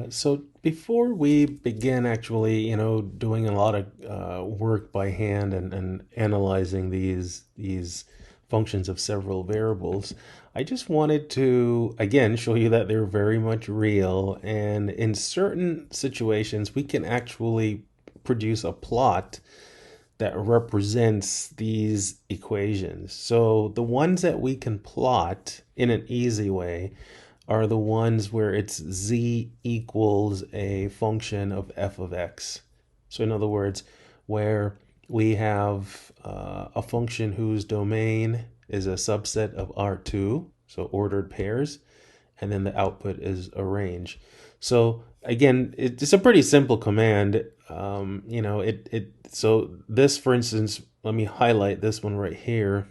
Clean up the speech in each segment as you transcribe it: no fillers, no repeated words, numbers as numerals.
So before we begin actually, doing a lot of work by hand and analyzing these functions of several variables, I just wanted to again show you that they're very much real, and in certain situations we can actually produce a plot that represents these equations. So the ones that we can plot in an easy way are the ones where it's z equals a function of f of x. So in other words, where we have a function whose domain is a subset of R2, so ordered pairs, and then the output is a range. So again, it's a pretty simple command. So this, for instance, let me highlight this one right here.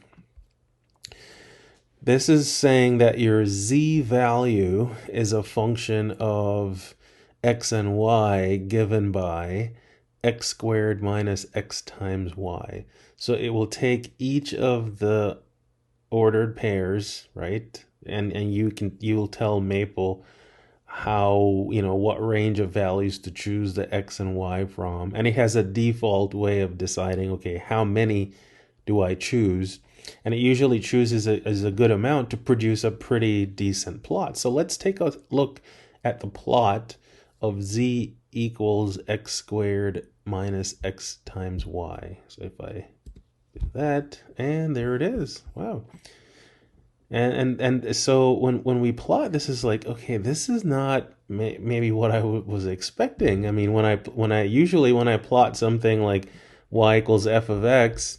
This is saying that your z value is a function of x and y given by x squared minus x times y. So it will take each of the ordered pairs, right? And you'll tell Maple how, what range of values to choose the x and y from. And it has a default way of deciding, okay, how many do I choose? And it usually chooses a good amount to produce a pretty decent plot. So let's take a look at the plot of z equals x squared minus x times y. So if I do that, and there it is. Wow. And so when we plot, this is like, okay, this is not maybe what I was expecting. I mean, when I plot something like y equals f of x,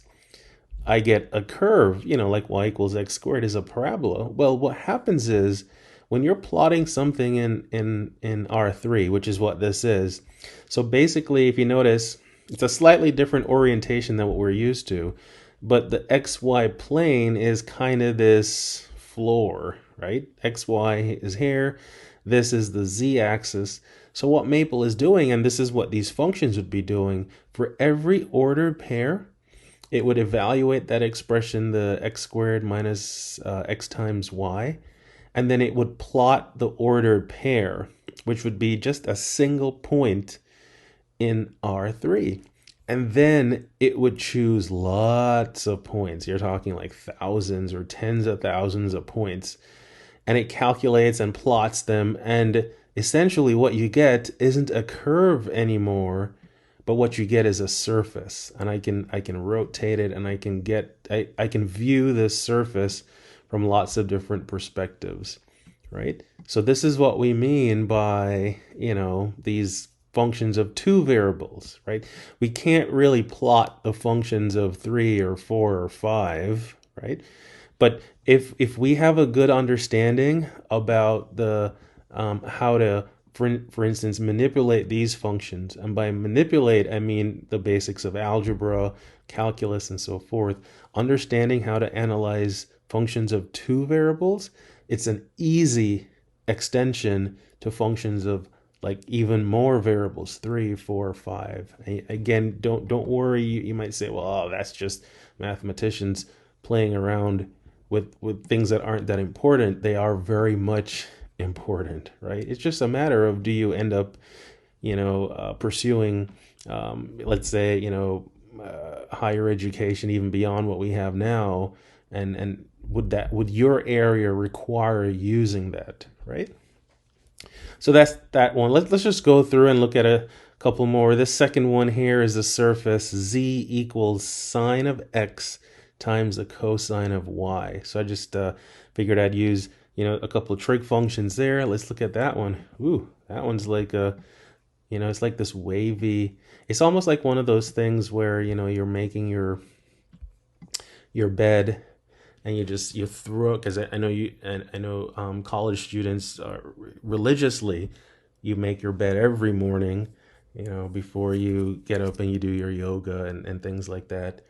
I get a curve, like y equals x squared is a parabola. Well, what happens is when you're plotting something in R3, which is what this is. So basically, if you notice, it's a slightly different orientation than what we're used to, but the xy plane is kind of this floor, right? Xy is here. This is the z-axis. So what Maple is doing, and this is what these functions would be doing, for every ordered pair, it would evaluate that expression, the x squared minus x times y, and then it would plot the ordered pair, which would be just a single point in R3. And then it would choose lots of points. You're talking like thousands or tens of thousands of points. And it calculates and plots them. And essentially, what you get isn't a curve anymore, but what you get is a surface. And I can rotate it, and I can view this surface from lots of different perspectives, right? So this is what we mean by, these functions of two variables, right? We can't really plot the functions of 3 or 4 or 5, right? But if we have a good understanding about the how to, for instance, manipulate these functions, and by manipulate I mean the basics of algebra, calculus, and so forth, understanding how to analyze functions of two variables, it's an easy extension to functions of like even more variables, 3, 4, 5. Again, don't worry. You might say, well, oh, that's just mathematicians playing around with things that aren't that important. They are very much important, right? It's just a matter of, do you end up, pursuing, let's say, higher education even beyond what we have now, and would your area require using that, right? So that's that one. Let's just go through and look at a couple more. This second one here is the surface z equals sine of x times the cosine of y. So I just figured I'd use, a couple of trig functions there. Let's look at that one. Ooh, that one's like it's like this wavy. It's almost like one of those things where, you're making your bed, and you throw it, because I know you, and I know college students religiously, you make your bed every morning, before you get up and you do your yoga and things like that.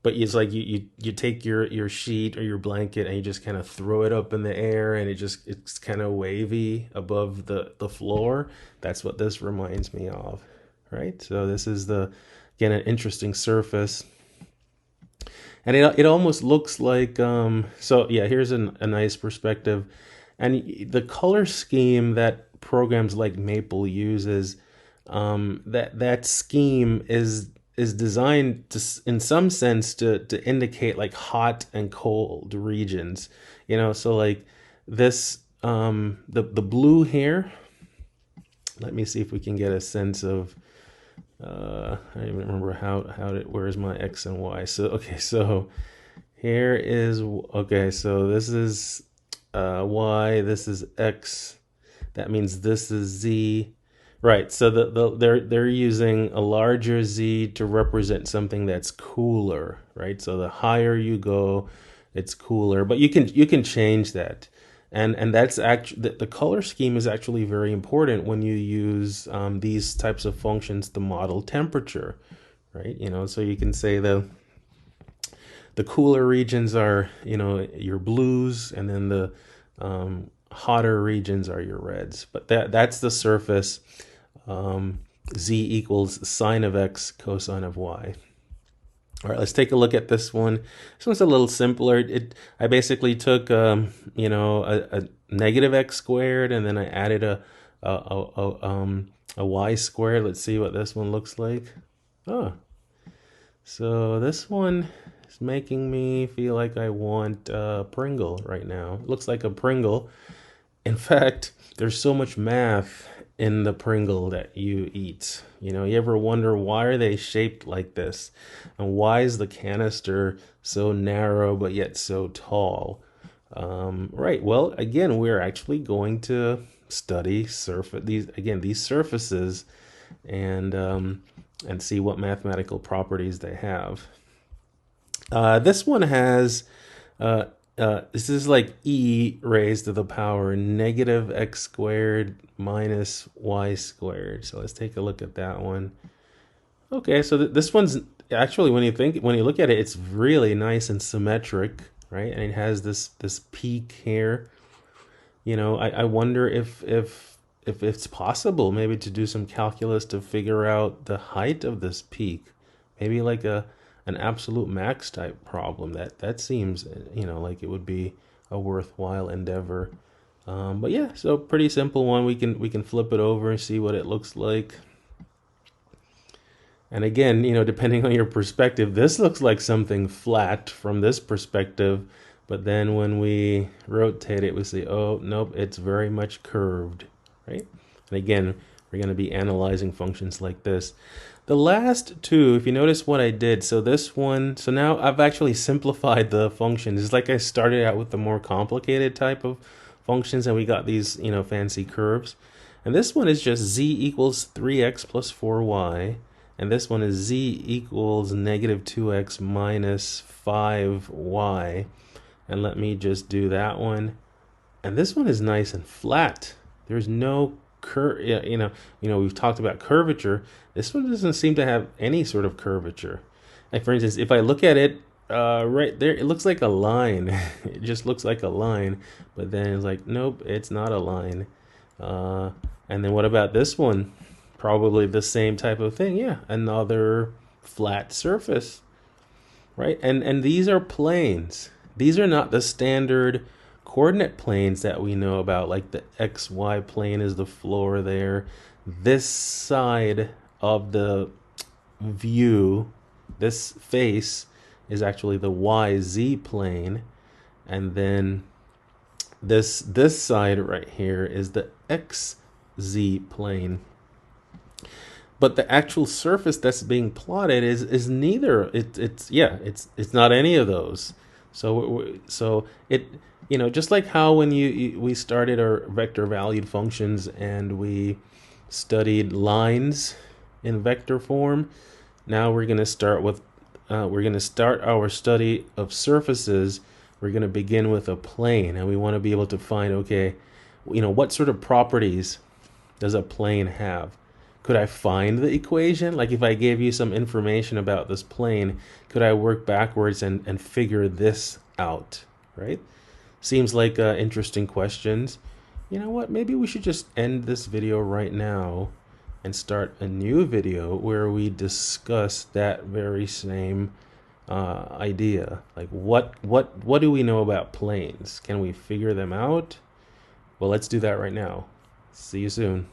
But it's like you take your sheet or your blanket, and you just kind of throw it up in the air, and it's kind of wavy above the floor. That's what this reminds me of, right? So this is again, an interesting surface. And it almost looks like, so yeah, here's a nice perspective. And the color scheme that programs like Maple uses, that scheme is designed to, in some sense, to indicate like hot and cold regions. So like this, the blue here. Let me see if we can get a sense of. I don't even remember where's my X and Y. So okay, so here is okay. So this is Y. This is X. That means this is Z. Right. So they're using a larger Z to represent something that's cooler. Right. So the higher you go, it's cooler. But you can change that. And that's actually the color scheme is actually very important when you use these types of functions to model temperature, right? So you can say the cooler regions are your blues, and then the hotter regions are your reds. But that's the surface. Z equals sine of x cosine of y. All right, let's take a look at this one. This one's a little simpler. I basically took a negative x squared, and then I added a y squared. Let's see what this one looks like. Oh, so this one is making me feel like I want a Pringle right now. It looks like a Pringle. In fact, there's so much math in the Pringle that you eat. You ever wonder, why are they shaped like this? And why is the canister so narrow but yet so tall? Right. Well, again, we're actually going to study these surfaces and see what mathematical properties they have. This one has this is like e raised to the power negative x squared minus y squared. So let's take a look at that one. Okay, so this one's actually, when you look at it, it's really nice and symmetric, right? And it has this peak here. I wonder if it's possible maybe to do some calculus to figure out the height of this peak. Maybe like an absolute max type problem. That seems like it would be a worthwhile endeavor. But yeah, so pretty simple one. We can flip it over and see what it looks like. And again, depending on your perspective, this looks like something flat from this perspective, but then when we rotate it, we see, oh nope, it's very much curved, right? And again, we're going to be analyzing functions like this. The last two, if you notice what I did, so now I've actually simplified the functions. It's like I started out with the more complicated type of functions, and we got these, fancy curves. And this one is just z equals 3x plus 4y, and this one is z equals negative 2x minus 5y. And let me just do that one. And this one is nice and flat. There's no we've talked about curvature. This one doesn't seem to have any sort of curvature. Like, for instance, if I look at it right there, it looks like a line. It just looks like a line, but then it's like, nope, it's not a line. And then what about this one? Probably the same type of thing. Yeah, another flat surface, right? And these are planes. These are not the standard coordinate planes that we know about, like the XY plane is the floor there. This side of the view, this face, is actually the YZ plane, and then this side right here is the XZ plane. But the actual surface that's being plotted is neither. It's not any of those. So it just like how when we started our vector valued functions and we studied lines in vector form, now we're going to start our study of surfaces. We're going to begin with a plane, and we want to be able to find, okay, what sort of properties does a plane have? Could I find the equation? Like, if I gave you some information about this plane, could I work backwards and figure this out, right? Seems like interesting questions. You know what? Maybe we should just end this video right now and start a new video where we discuss that very same idea. Like, what do we know about planes? Can we figure them out? Well, let's do that right now. See you soon.